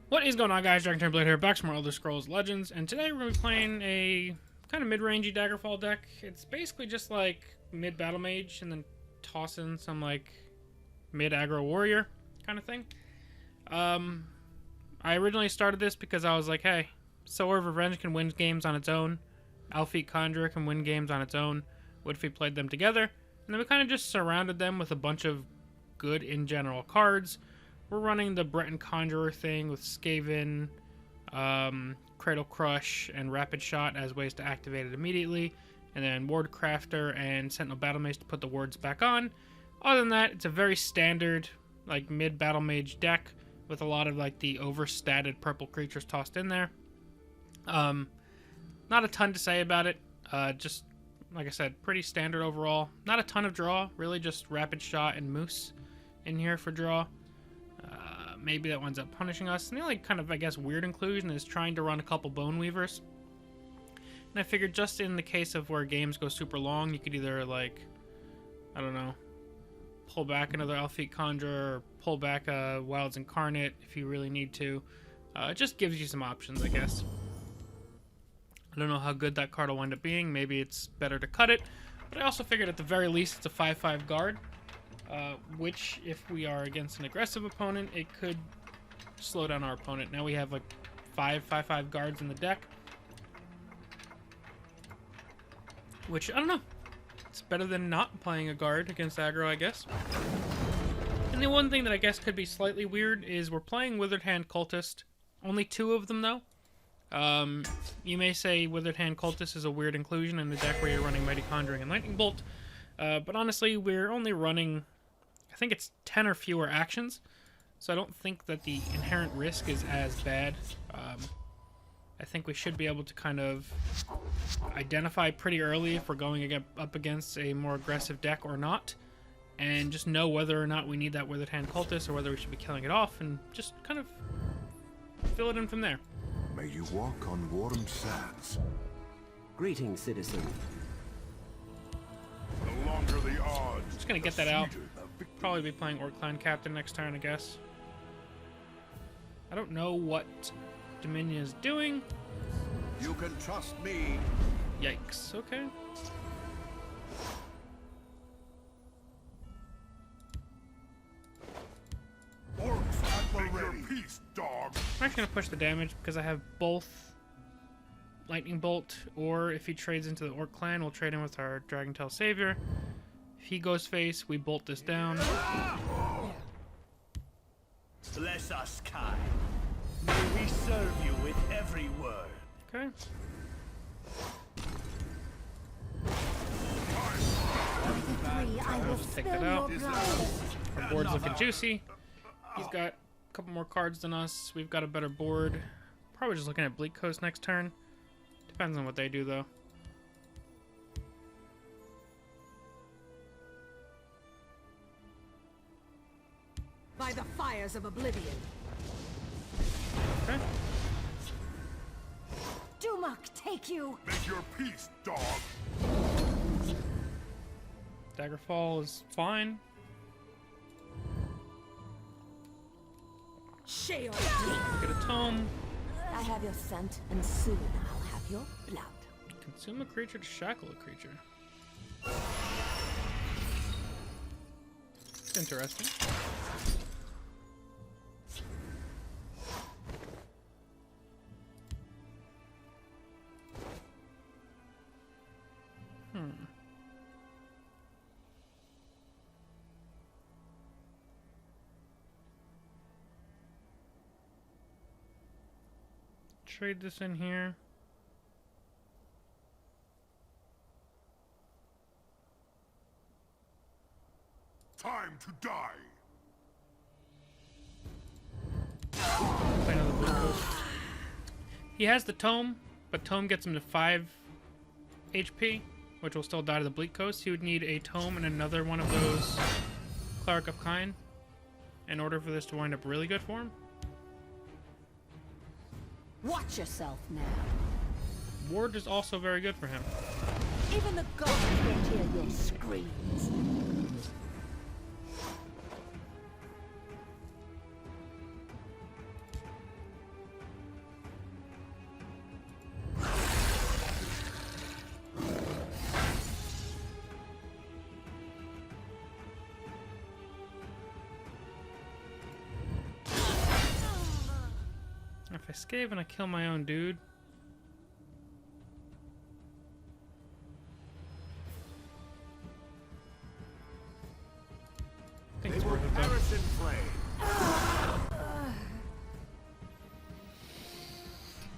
What is going on, guys? DragonTamerBlayde here, back to more Elder Scrolls Legends, and today we're going to be playing a kind of mid-rangey Daggerfall deck. It's basically just like mid-battle mage and then toss in some like mid-aggro warrior kind of thing. I originally started this because I was like, hey, Sower of Revenge can win games on its own. Alfiq Conjurer can win games on its own. What if we played them together? And then we kind of just surrounded them with a bunch of good in general cards. We're running the Breton Conjurer thing with Skaven, Cradle Crush, and Rapid Shot as ways to activate it immediately, and then Ward Crafter and Sentinel Battle Mage to put the wards back on. Other than that, it's a very standard, like, mid-battle mage deck with a lot of, like, the overstatted purple creatures tossed in there. Not a ton to say about it. Just, like I said, pretty standard overall. Not a ton of draw, really just Rapid Shot and Moose in here for draw. Maybe that winds up punishing us. And the only kind of, I guess, weird inclusion is trying to run a couple Bone Weavers. And I figured just in the case of where games go super long, you could either, like, I don't know, pull back another Alfiq Conjurer or pull back a Wilds Incarnate if you really need to. It just gives you some options, I guess. I don't know how good that card will wind up being. Maybe it's better to cut it. But I also figured at the very least it's a 5/5 guard. Which, if we are against an aggressive opponent, it could slow down our opponent. Now we have like 5/5 guards in the deck. Which, I don't know. It's better than not playing a guard against aggro, I guess. And the one thing that I guess could be slightly weird is we're playing Withered Hand Cultist. Only 2 of them, though. You may say Withered Hand Cultist is a weird inclusion in the deck where you're running Mighty Conjuring and Lightning Bolt. But honestly, we're only running, I think it's 10 or fewer actions, so I don't think that the inherent risk is as bad. I think we should be able to kind of identify pretty early if we're going up against a more aggressive deck or not, and just know whether or not we need that Withered Hand Cultist or whether we should be killing it off, and just kind of fill it in from there. May you walk on warm sands. Greetings, citizen. The longer the odds, Just gonna get that out. Probably be playing Orc Clan Captain next turn, I guess. I don't know what Dominion is doing. You can trust me. Yikes. Okay. Orcs at the ready. Peace, dog. I'm actually gonna push the damage because I have both Lightning Bolt, or if he trades into the Orc Clan, we'll trade him with our Dragontail Savior. If he goes face, we bolt this down. Bless us, Kai. May we serve you with every word. Okay. I'll just take that out. Our board's looking juicy. He's got a couple more cards than us. We've got a better board. Probably just looking at Bleak Coast next turn. Depends on what they do, though. By the fires of oblivion. Okay. Dumak, take you! Make your peace, dog. Daggerfall is fine. Sheol! Get a tome. I have your scent, and soon I'll have your blood. Consume a creature to shackle a creature. It's interesting. Trade this in here. Time to die. Play another Blue Coast. He has the tome, but tome gets him to 5 HP, which will still die to the Bleak Coast. He would need a tome and another one of those Cleric of Kind in order for this to wind up really good for him. Watch yourself now. Ward is also very good for him. Even the gods won't hear your screams. I scave and I kill my own dude. I think They it's will worth it though. perish in flame.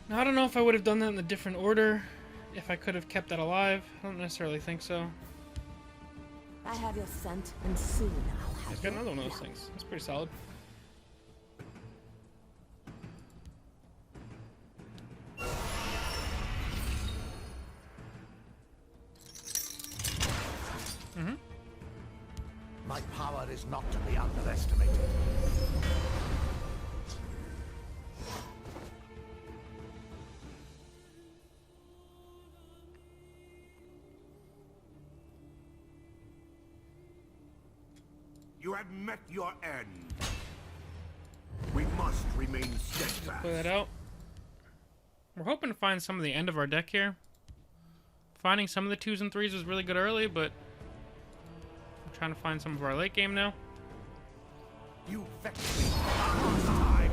Now, I don't know if I would have done that in a different order. If I could have kept that alive. I don't necessarily think so. I have your scent, and soon I'll have He's got your another one of those blood. things. That's pretty solid. My power is not to be underestimated. You have met your end. We must remain steadfast. Play that out. We're hoping to find some of the end of our deck here. Finding some of the 2s and 3s was really good early, but I'm trying to find some of our late game now. You vex me. Time.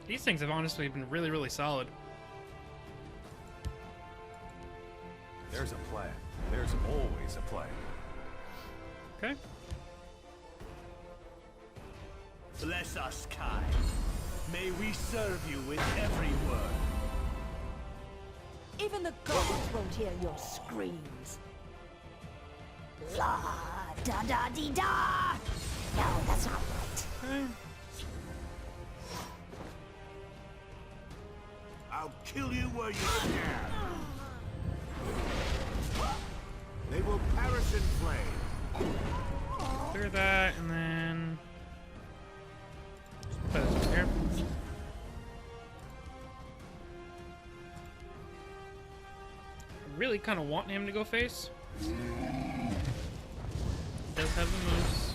These things have honestly been really, really solid. There's a plan. There's always a plan. Okay. Bless us, Kai. May we serve you with every word. Even the gods won't hear your screams. La da da dee da. No, that's not right. Okay. I'll kill you where you stand. They will perish in flame. Clear that, and then just put this here. I really kind of want him to go face. He does have the moose.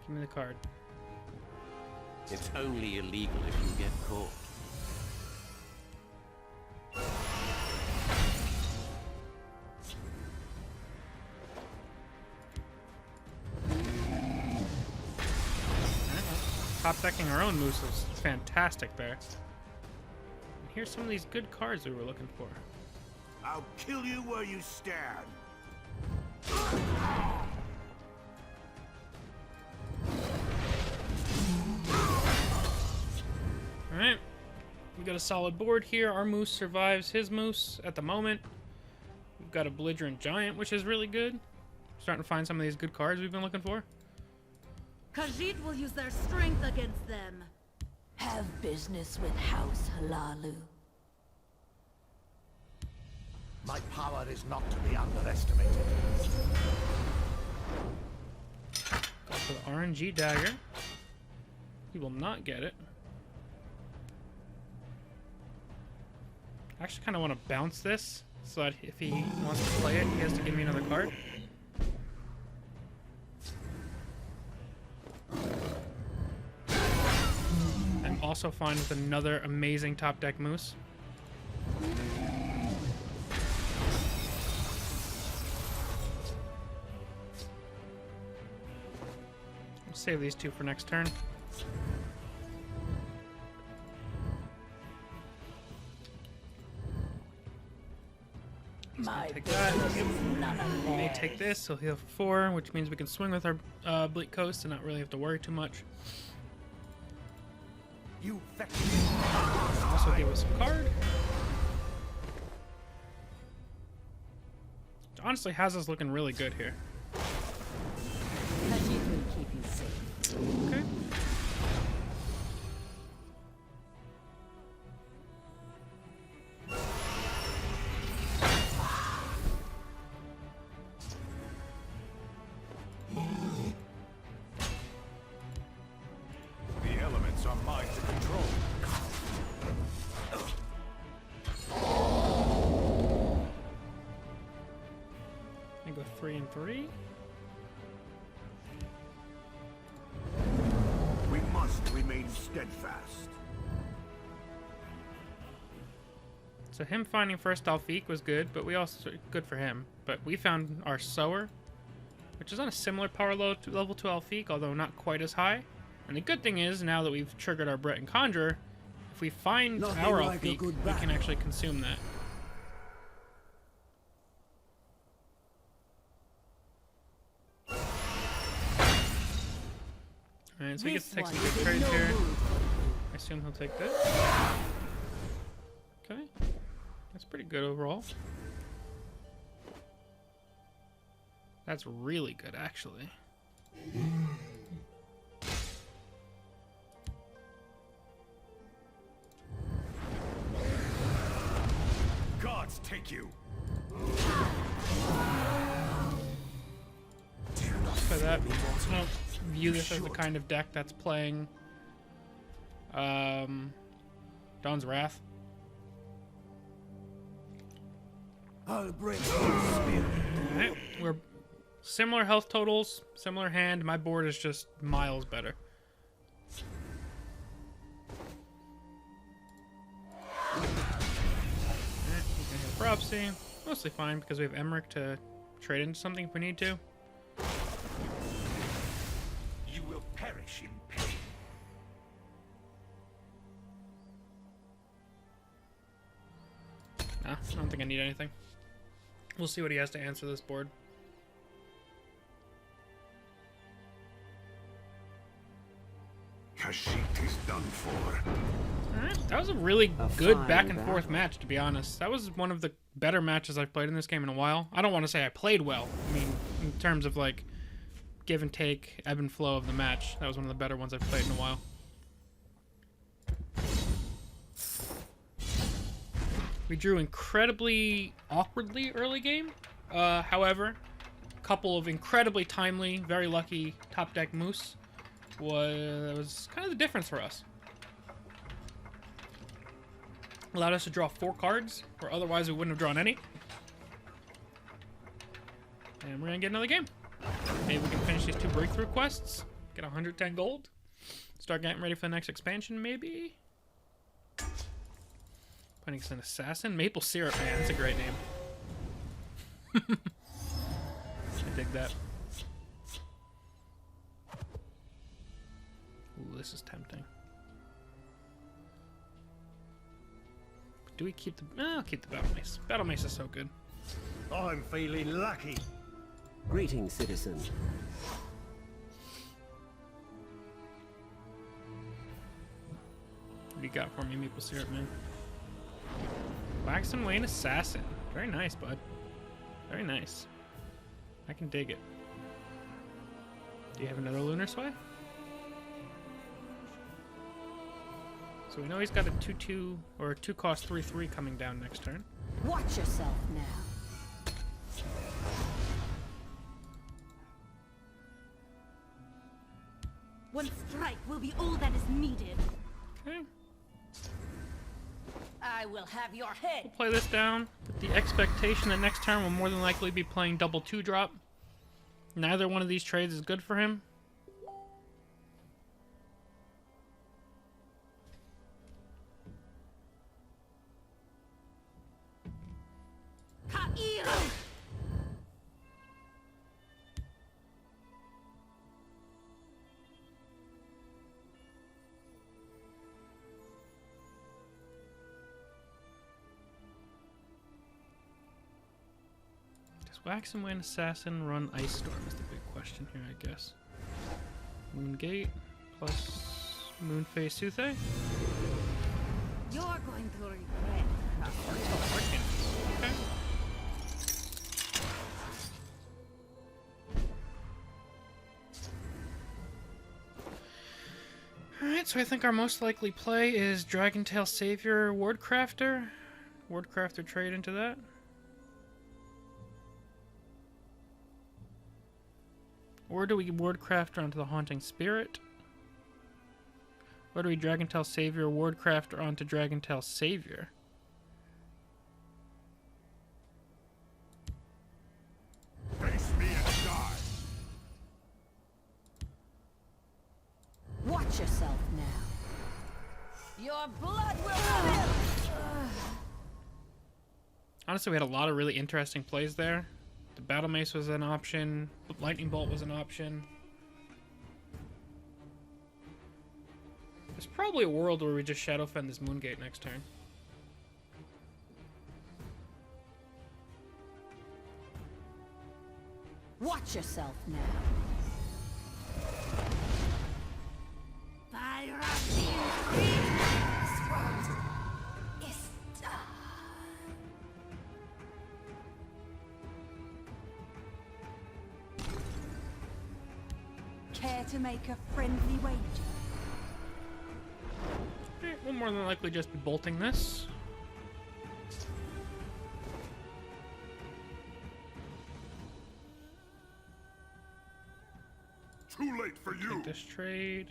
Give me the card. It's only illegal if you get caught. Top decking our own moose is fantastic there. And here's some of these good cards we were looking for. I'll kill you where you stand. Alright. We got a solid board here. Our moose survives his moose at the moment. We've got a belligerent giant, which is really good. Starting to find some of these good cards we've been looking for. Khajiit will use their strength against them. Have business with House Halalu. My power is not to be underestimated. Go for the RNG dagger. He will not get it. I actually kind of want to bounce this so that if he wants to play it, he has to give me another card. I'm also fine with another amazing top deck moose. I'll save these two for next turn. My Take that. business is none of We may theirs. take this, so heal for 4, which means we can swing with our Bleak Coast and not really have to worry too much. You vex me. Also give us a card. Which honestly has us looking really good here. Khajiit will keep you safe. Okay. The elements are mine to control. I go 3 and 3. remain steadfast. So him finding first Alfiq was good, but we also good for him. But we found our Sower, which is on a similar power level to Alfiq, although not quite as high. And the good thing is, now that we've triggered our Brett and Conjurer, if we find Nothing our like a Alfiq, good we can battle. actually consume that. Alright, so we get to take some good trades here. I assume he'll take this. Okay. That's pretty good overall. That's really good, actually. Gods take you. For that, I don't view this as the kind of deck that's playing Dawn's Wrath. I'll break your spirit. Alright, we're similar health totals, similar hand. My board is just miles better. Alright, we can hit Prophecy. Mostly fine because we have Emmerich to trade into something if we need to. You will perish in pain. Nah, I don't think I need anything. We'll see what he has to answer this board. Khajiit is done for. Alright, that was a really good fine back and forth battle. match, to be honest. That was one of the better matches I've played in this game in a while. I don't want to say I played well. I mean, in terms of like give and take, ebb and flow of the match, that was one of the better ones I've played in a while. We drew incredibly awkwardly early game. However, a couple of incredibly timely, very lucky top deck moose was kind of the difference for us. Allowed us to draw 4 cards, where otherwise we wouldn't have drawn any. And we're gonna get another game. Maybe we can finish these 2 breakthrough quests, get 110 gold, start getting ready for the next expansion, maybe. Putting an assassin, Maple Syrup, man, that's a great name. I dig that. Ooh, this is tempting. Do we keep the... No, I'll keep the Battle Mace. Battle Mace is so good. I'm feeling lucky. Greetings, citizen. What do you got for me, Maple Syrup, man? Wax and Wane Assassin. Very nice, bud. Very nice. I can dig it. Do you have another Lunar Sway? So we know he's got a 2/2 or a 2-cost 3/3 coming down next turn. Watch yourself now. One strike will be all that is needed. Okay. I will have your head. Play this down with the expectation that next turn we'll more than likely be playing double 2-drop. Neither one of these trades is good for him. Ha'ir! Does Wax and Wane Assassin run Ice Storm is the big question here, I guess. Moongate plus Moonface Suthe? You're going to regret. Okay. Alright, so I think our most likely play is Dragontail Savior Wardcrafter. Wardcrafter trade into that. Or do we Wardcrafter onto the Haunting Spirit? Or do we Dragontail Savior Wardcrafter onto Dragontail Savior? Face me and die. Watch yourself now. Your blood will spill! Honestly, we had a lot of really interesting plays there. The Battle Mace was an option. The Lightning Bolt was an option. There's probably a world where we just Shadow Fend this Moongate next turn. Watch yourself now. Care to make a friendly wager? We'll more than likely just be bolting this. Too late for you. Take this trade.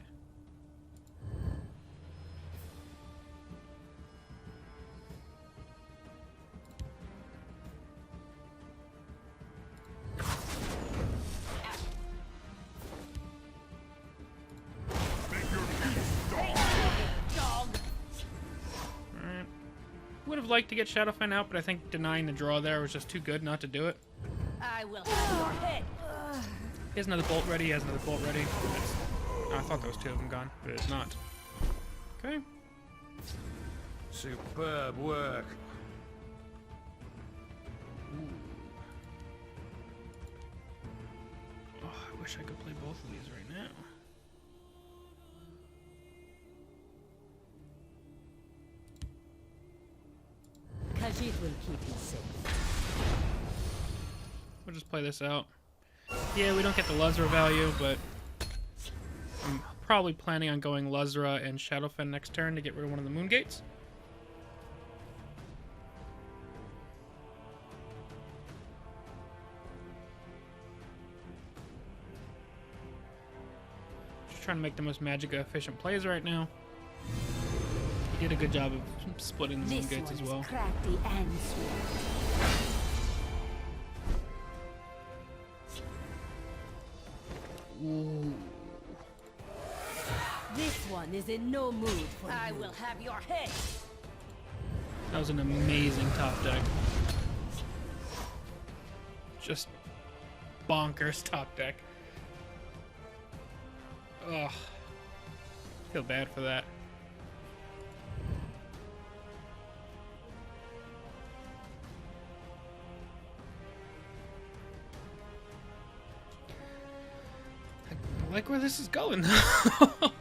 Would have liked to get Shadowfen out, but I think denying the draw there was just too good not to do it. I will have your head. He has another bolt ready, he has another bolt ready. Oh, I thought there was two of them gone, but it's not. Okay. Superb work. Oh, I wish I could play both of these right now. Khajiit will keep you safe. We'll just play this out. Yeah, we don't get the Luzra value, but I'm probably planning on going Luzra and Shadowfen next turn to get rid of one of the Moongates. Just trying to make the most Magicka efficient plays right now. He did a good job of splitting the This Moongates one as is well. crafty and swift. Ooh. This one is in no mood for I you. will have your head. That was an amazing top deck. Just bonkers top deck. Ugh. Feel bad for that. I like where this is going. If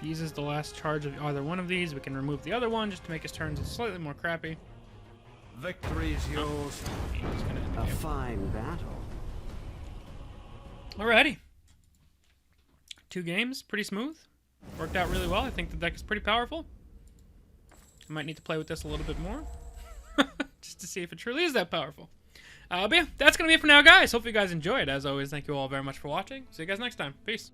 he uses the last charge of either one of these, we can remove the other one just to make his turns slightly more crappy. Victory is yours. He's gonna end the A game. fine battle. Alrighty. 2 games, pretty smooth. Worked out really well. I think the deck is pretty powerful. I might need to play with this a little bit more. Just to see if it truly is that powerful. But yeah, that's going to be it for now, guys. Hope you guys enjoyed. As always, thank you all very much for watching. See you guys next time. Peace.